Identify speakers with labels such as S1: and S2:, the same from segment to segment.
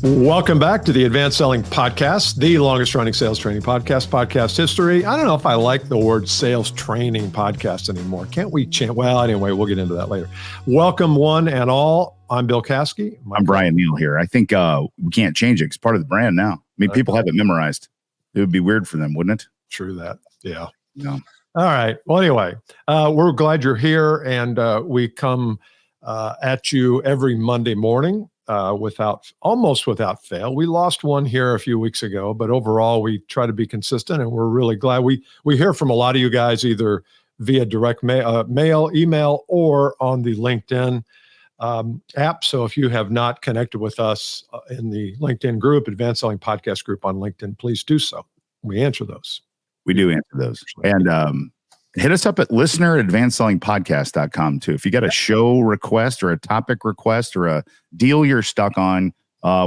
S1: Welcome back to the Advanced Selling Podcast, the longest running sales training podcast history. I don't know if I like the word sales training podcast anymore. Can't we change? Well, anyway, we'll get into that later. Welcome one and all. I'm Bill Caskey.
S2: I'm Bryan Neal here. I think we can't change it. It's part of the brand now. I mean, people have it memorized. It would be weird for them, wouldn't it?
S1: True that. Yeah.
S2: No.
S1: All right. Well, anyway, we're glad you're here, and we come at you every Monday morning. Almost without fail. We lost one here a few weeks ago, but overall we try to be consistent, and we're really glad. We hear from a lot of you guys either via direct mail, email, or on the LinkedIn app. So if you have not connected with us in the LinkedIn group, Advanced Selling Podcast group on LinkedIn, please do so. We answer those.
S2: We do answer those. And hit us up at listener@advancedsellingpodcast.com too. If you got a show request or a topic request or a deal you're stuck on,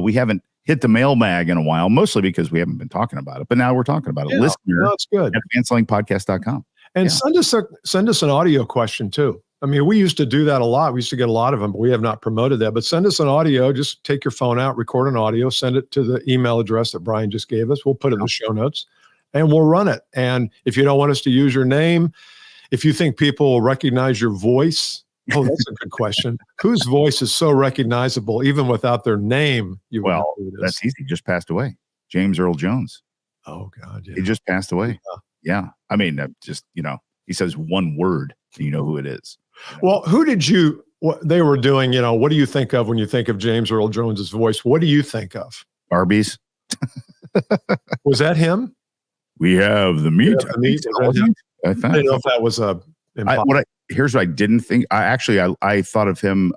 S2: we haven't hit the mailbag in a while, mostly because we haven't been talking about it. But now we're talking about it.
S1: Yeah, that's good.
S2: Advancedsellingpodcast.com.
S1: And send us an audio question too. I mean, we used to do that a lot. We used to get a lot of them, but we have not promoted that. But send us an audio. Just take your phone out, record an audio, send it to the email address that Bryan just gave us. We'll put it in the show notes. And we'll run it. And if you don't want us to use your name, if you think people will recognize your voice, oh, that's a good question. Whose voice is so recognizable, even without their name?
S2: Well, that's easy. He just passed away. James Earl Jones.
S1: Oh, God. Yeah.
S2: He just passed away. Yeah. I mean, he says one word, and you know who it is.
S1: Well, what they were doing, what do you think of when you think of James Earl Jones's voice? What do you think of?
S2: Arby's.
S1: Was that him?
S2: We have the meat.
S1: Yeah, I didn't know if that was
S2: here's what I didn't think. I thought of him.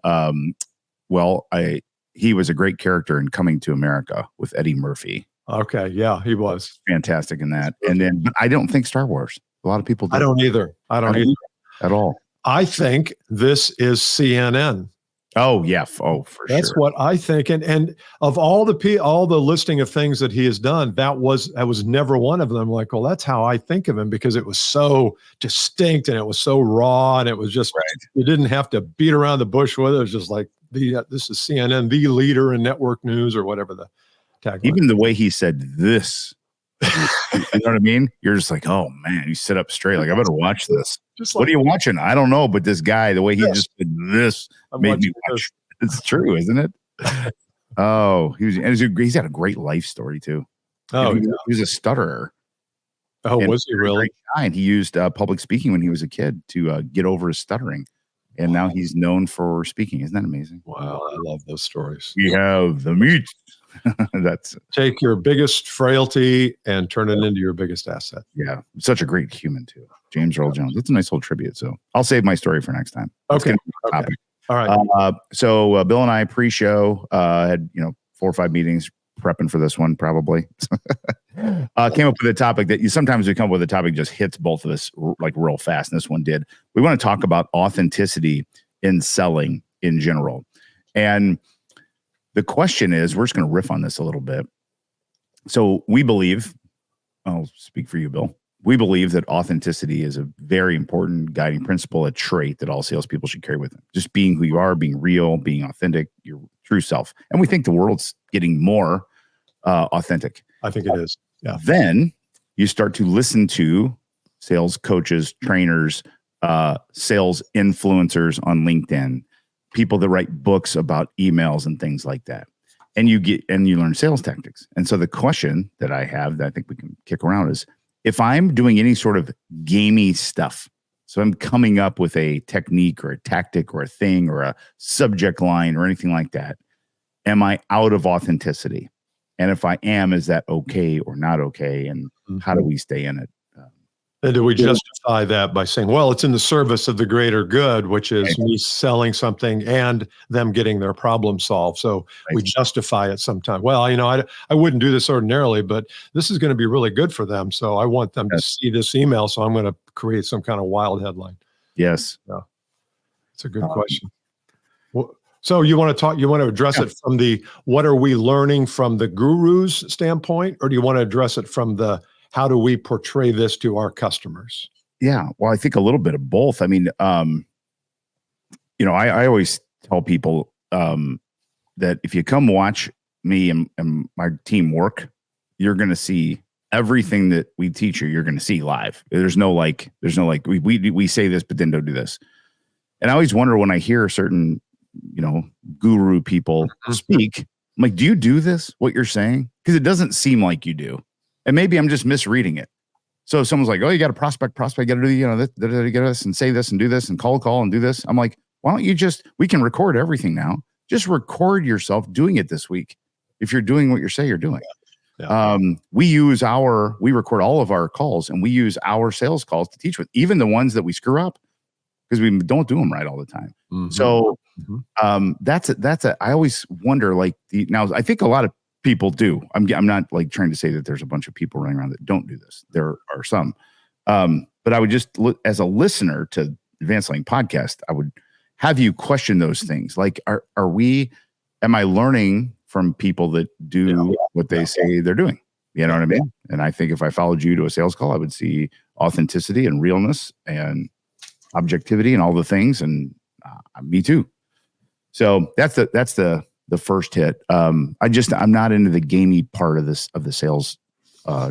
S2: He was a great character in Coming to America with Eddie Murphy.
S1: Okay, yeah, he was
S2: fantastic in that. But I don't think Star Wars. A lot of people do.
S1: I don't either.
S2: At all.
S1: I think this is CNN.
S2: Oh yeah. Oh, for sure.
S1: That's what I think. And of all the listing of things that he has done, that was never one of them. Like, well, that's how I think of him, because it was so distinct and it was so raw, and it was just, you didn't have to beat around the bush with it. It was just like, this is CNN, the leader in network news, or whatever the tagline.
S2: Even the way he said this, you know what I mean? You're just like, oh man, you sit up straight. Like, I better watch this. What are you watching? I don't know, but this guy, the way he just did this made me watch. It's true, isn't it? Oh, he's got a great life story too.
S1: Oh,
S2: he was a stutterer.
S1: Oh, was he really?
S2: And he used public speaking when he was a kid to get over his stuttering. And now he's known for speaking. Isn't that amazing?
S1: Wow, I love those stories.
S2: We have the meat.
S1: Take your biggest frailty and turn it into your biggest asset.
S2: Yeah, such a great human too, James Earl Jones. It's a nice little tribute. So I'll save my story for next time.
S1: Okay. All right.
S2: So Bill and I pre-show had 4 or 5 meetings prepping for this one. Probably came up with a topic that sometimes we come up with a topic just hits both of us like real fast, and this one did. We want to talk about authenticity in selling in general, and the question is, we're just going to riff on this a little bit. So we believe, I'll speak for you, Bill. We believe that authenticity is a very important guiding principle, a trait that all salespeople should carry with them. Just being who you are, being real, being authentic, your true self. And we think the world's getting more authentic.
S1: I think it is. Yeah.
S2: Then you start to listen to sales coaches, trainers, sales influencers on LinkedIn, people that write books about emails and things like that. And you learn sales tactics. And so the question that I have that I think we can kick around is, if I'm doing any sort of gamey stuff, so I'm coming up with a technique or a tactic or a thing or a subject line or anything like that, am I out of authenticity? And if I am, is that okay or not okay? And how do we stay in it?
S1: And do we justify that by saying, well, it's in the service of the greater good, which is me selling something and them getting their problem solved. So we justify it sometimes. Well, I wouldn't do this ordinarily, but this is going to be really good for them. So I want them to see this email. So I'm going to create some kind of wild headline.
S2: Yes.
S1: Yeah. It's a good question. Well, so you want to address it from the, what are we learning from the guru's standpoint? Or do you want to address it from the, how do we portray this to our customers?
S2: Yeah, well, I think a little bit of both. I mean, I always tell people that if you come watch me and my team work, you're going to see everything that we teach you. You're going to see live. There's no like we say this, but then don't do this. And I always wonder when I hear certain, guru people speak, I'm like, do you do this? What you're saying? Because it doesn't seem like you do. And maybe I'm just misreading it. So if someone's like, oh, you got to prospect, you got to do, get this and say this and do this and call and do this. I'm like, why don't you we can record everything now. Just record yourself doing it this week. If you're doing what you say you're doing.
S1: Yeah.
S2: We record all of our calls and we use our sales calls to teach with, even the ones that we screw up because we don't do them right all the time.
S1: Mm-hmm.
S2: So I always wonder, now I think a lot of people do. I'm not like trying to say that there's a bunch of people running around that don't do this. There are some, but I would just look as a listener to Advanced Selling Podcast. I would have you question those things. Like, am I learning from people that do what they say they're doing? You know what I mean? And I think if I followed you to a sales call, I would see authenticity and realness and objectivity and all the things. And me too. So that's the first hit. I'm not into the gamey part of the sales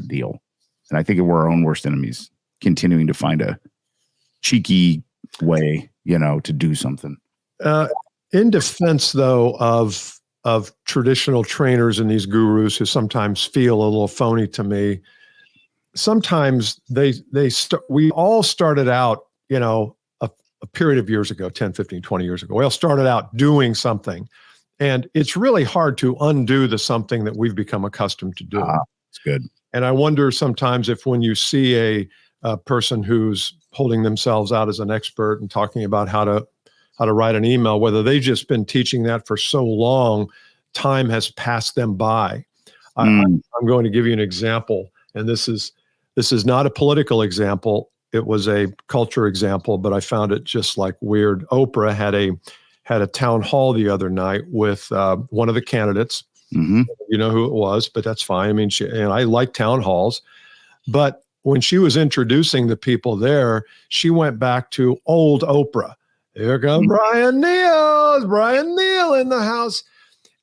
S2: deal. And I think we're our own worst enemies, continuing to find a cheeky way, to do something.
S1: In defense, though, of traditional trainers and these gurus who sometimes feel a little phony to me, sometimes we all started out, a period of years ago, 10, 15, 20 years ago, we all started out doing something. And it's really hard to undo the something that we've become accustomed to doing.
S2: It's good.
S1: And I wonder sometimes if when you see a person who's holding themselves out as an expert and talking about how to write an email, whether they've just been teaching that for so long, time has passed them by. I'm going to give you an example, and this is not a political example. It was a culture example, but I found it just like weird. Oprah had a town hall the other night with one of the candidates.
S2: Mm-hmm.
S1: You know who it was, but that's fine. I mean, I like town halls, but when she was introducing the people there, she went back to old Oprah. Here comes Bryan Neal in the house.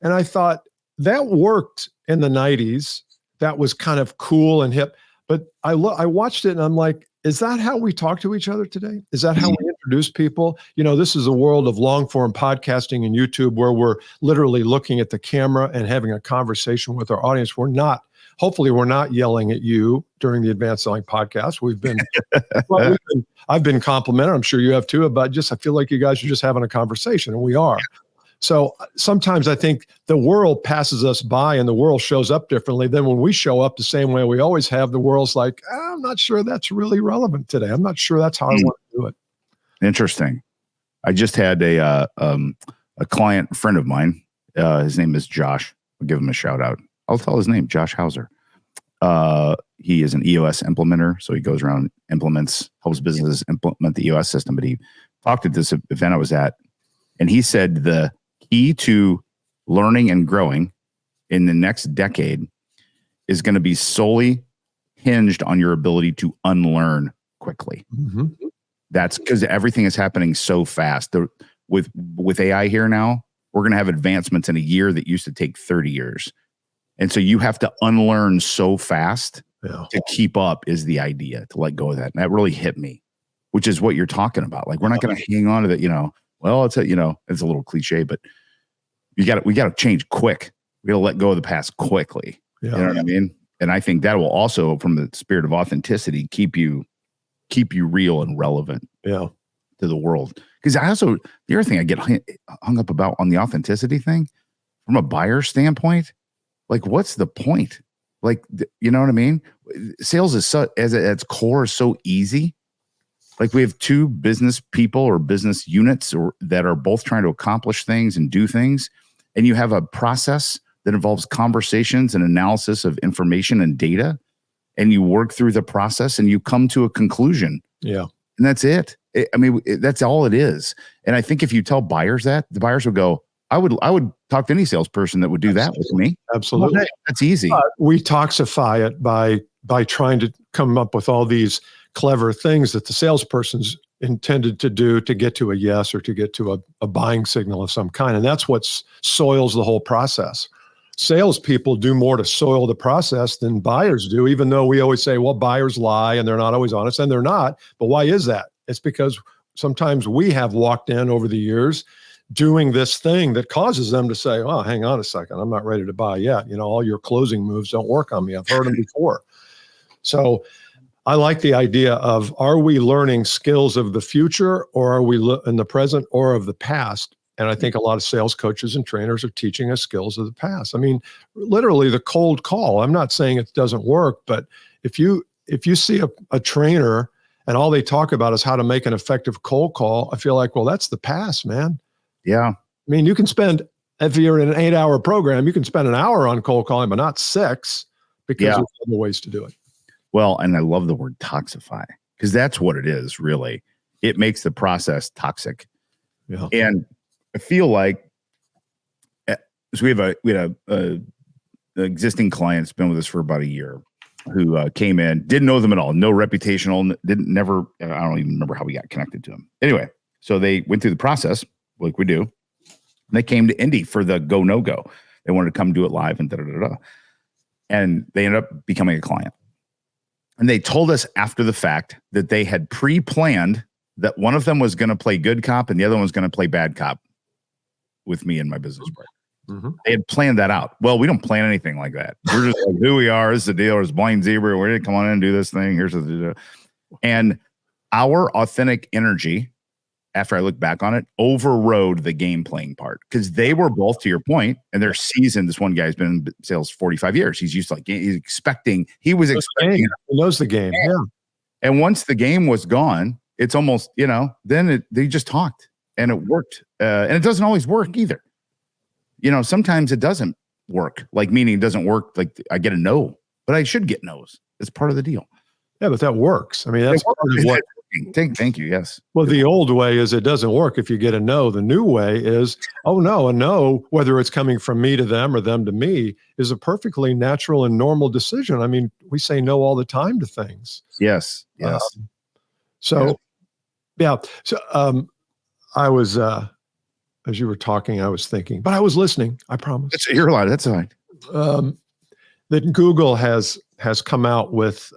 S1: And I thought that worked in the 90s. That was kind of cool and hip. But I watched it and I'm like, is that how we talk to each other today? Is that how we introduce people? This is a world of long form podcasting and YouTube where we're literally looking at the camera and having a conversation with our audience. Hopefully we're not yelling at you during the Advanced Selling Podcast. I've been complimented. I'm sure you have too, but I feel like you guys are just having a conversation, and we are. So sometimes I think the world passes us by and the world shows up differently. Then when we show up the same way we always have, the world's like, I'm not sure that's really relevant today. I'm not sure that's how I want to do it.
S2: Interesting. I just had a client friend of mine. His name is Josh. I'll give him a shout out. I'll tell his name, Josh Hauser. He is an EOS implementer. So he goes around, helps businesses implement the EOS system. But he talked at this event I was at, and he said the key to learning and growing in the next decade is going to be solely hinged on your ability to unlearn quickly.
S1: Mm-hmm.
S2: That's because everything is happening so fast. With AI here now, we're going to have advancements in a year that used to take 30 years. And so you have to unlearn so fast to keep up is the idea, to let go of that. And that really hit me, which is what you're talking about. Like, we're not going to hang on to that, well, it's a little cliche, but we got to change quick. We got to let go of the past quickly. Yeah. You know what I mean? And I think that will also, from the spirit of authenticity, keep you real and relevant to the world. Because the other thing I get hung up about on the authenticity thing, from a buyer standpoint, like, what's the point? Like, you know what I mean? Sales is at its core is so easy. Like, we have two business people or business units that are both trying to accomplish things and do things. And you have a process that involves conversations and analysis of information and data. And you work through the process and you come to a conclusion. Yeah. And that's it. That's all it is. And I think if you tell buyers that, the buyers will go, I would talk to any salesperson that would do that with me.
S1: Absolutely.
S2: Well, that's easy.
S1: We toxify it by trying to come up with all these clever things that the salesperson's intended to do to get to a yes or to get to a buying signal of some kind. And that's what soils the whole process. salespeople do more to soil the process than buyers do, even though we always say, well, buyers lie and they're not always honest, and they're not. But why is that? It's because sometimes we have walked in over the years doing this thing that causes them to say, oh, hang on a second, I'm not ready to buy yet. All your closing moves don't work on me. I've heard them before. So I like the idea of, are we learning skills of the future, or are we in the present, or of the past? And I think a lot of sales coaches and trainers are teaching us skills of the past. I mean, literally the cold call. I'm not saying it doesn't work, but if you see a trainer and all they talk about is how to make an effective cold call, I feel like, well, that's the past, man.
S2: Yeah.
S1: I mean, you can spend, if you're in an 8-hour program, you can spend an hour on cold calling, but not 6, because there's other ways to do it.
S2: Well, and I love the word toxify, because that's what it is, really. It makes the process toxic.
S1: Yeah.
S2: And I feel like, so we had a existing client that's been with us for about a year, who came in, didn't know them at all, no reputational, I don't even remember how we got connected to them. Anyway, so they went through the process like we do. And they came to Indy for the go, no go. They wanted to come do it live and da-da-da-da. And they ended up becoming a client. And they told us after the fact that they had pre-planned that one of them was going to play good cop and the other one was going to play bad cop with me and my business partner. Mm-hmm. They had planned that out. Well, we don't plan anything like that. We're just like, who we are. This is the deal. It's blind zebra. We're going to come on in and do this thing. Here's the and our authentic energy, after I look back on it, overrode the game playing part, because they were both, to your point, and they're seasoned. This one guy's been in sales 45 years. He's used to he was expecting. He
S1: knows the game. Yeah.
S2: And once the game was gone, it's almost, then they just talked and it worked. And it doesn't always work either. Sometimes it doesn't work, meaning it doesn't work. Like I get a no, but I should get no's. It's part of the deal.
S1: Yeah, but that works. I mean, that's part of what.
S2: Thank you. Yes.
S1: Well, the old way is it doesn't work if you get a no. The new way is, oh no, a no, whether it's coming from me to them or them to me, is a perfectly natural and normal decision. I mean, we say no all the time to things.
S2: Yes. Yes.
S1: So I was, as you were talking, I was thinking, but I was listening. I promise.
S2: You're allowed. That's all right.
S1: That Google has come out with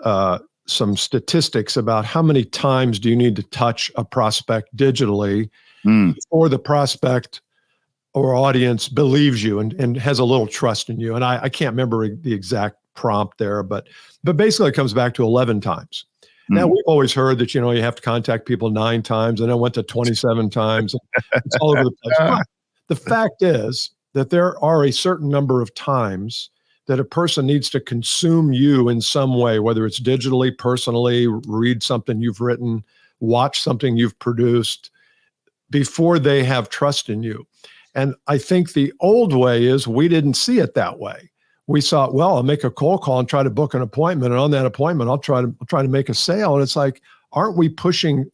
S1: some statistics about how many times do you need to touch a prospect digitally before the prospect or audience believes you and has a little trust in you. And I can't remember the exact prompt there, but basically it comes back to 11 times. Now, we've always heard that, you have to contact people 9 times, and then went to 27 times. It's all over the place. But the fact is that there are a certain number of times that a person needs to consume you in some way, whether it's digitally, personally, read something you've written, watch something you've produced, before they have trust in you. And I think the old way is we didn't see it that way. We thought, well, I'll make a cold call and try to book an appointment, and on that appointment, I'll try to make a sale. And it's like, aren't we pushing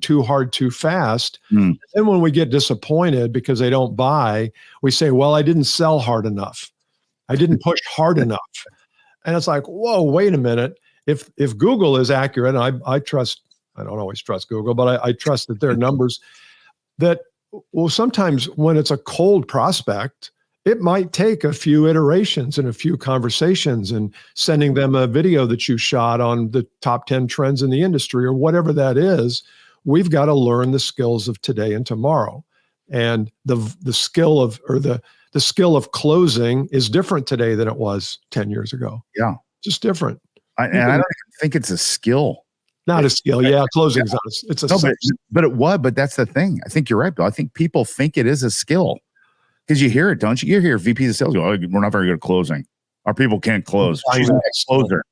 S1: too hard, too fast? And then when we get disappointed because they don't buy, we say, well, I didn't sell hard enough. I didn't push hard enough. And it's like, whoa, wait a minute. If Google is accurate, and I trust, I don't always trust Google, but I trust that their numbers, that, well, sometimes when it's a cold prospect, it might take a few iterations and a few conversations and sending them a video that you shot on the top 10 trends in the industry or whatever that is. We've got to learn the skills of today and tomorrow. And the skill of closing is different today than it was 10 years ago.
S2: Yeah.
S1: Just different.
S2: I don't even think it's a skill.
S1: Not a skill. Yeah. Closing is it's a skill.
S2: But that's the thing. I think you're right, Bill. I think people think it is a skill because you hear it, don't you? You hear VPs of sales go, oh, we're not very good at closing. Our people can't close. She's not a closer.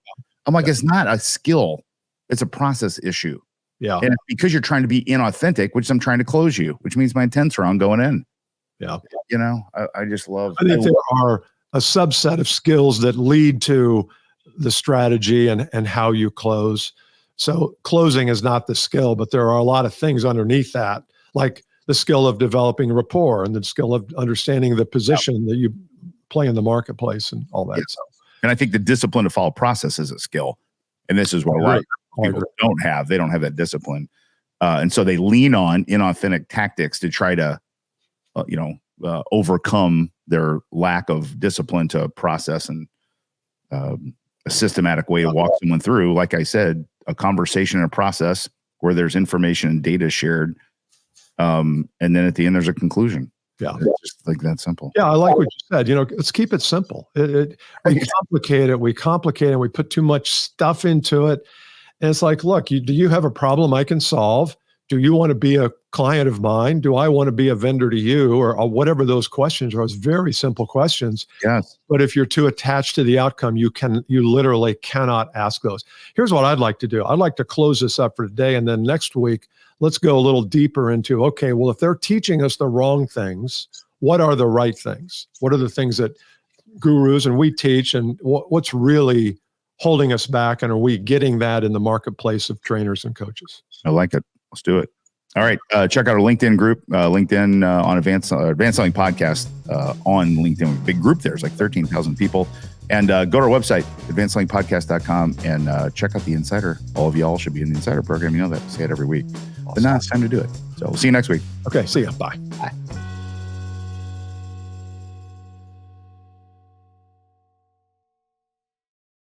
S2: I'm like, it's not a skill. It's a process issue.
S1: Yeah.
S2: And because you're trying to be inauthentic, which I'm trying to close you, which means my intent's wrong going in.
S1: Yeah.
S2: I just love.
S1: I think there are a subset of skills that lead to the strategy and how you close. So closing is not the skill, but there are a lot of things underneath that, like the skill of developing rapport and the skill of understanding the position that you play in the marketplace and all that.
S2: Yeah. And I think the discipline to follow process is a skill. And this is what a lot of people don't have. They don't have that discipline. And so they lean on inauthentic tactics to try to, overcome their lack of discipline to process and a systematic way to walk someone through. Like I said, a conversation and a process where there's information and data shared. And then at the end, there's a conclusion.
S1: Yeah.
S2: It's just like that simple.
S1: Yeah. I like what you said. Let's keep it simple. We complicate it. We put too much stuff into it. And it's like, look, do you have a problem I can solve? Do you want to be a client of mine? Do I want to be a vendor to you? Or whatever those questions are. It's very simple questions.
S2: Yes.
S1: But if you're too attached to the outcome, you literally cannot ask those. Here's what I'd like to do. I'd like to close this up for today. And then next week, let's go a little deeper into, okay, well, if they're teaching us the wrong things, what are the right things? What are the things that gurus and we teach, and what's really holding us back? And are we getting that in the marketplace of trainers and coaches?
S2: I like it. Let's do it. All right. Check out our LinkedIn group, LinkedIn on Advanced Selling Podcast on LinkedIn. Big group there. It's like 13,000 people. And go to our website, advancedsellingpodcast.com, and check out the Insider. All of y'all should be in the Insider program. You know that. We say it every week. Awesome. But now it's time to do it. So we'll see you next week.
S1: Okay. See ya. Bye.
S2: Bye.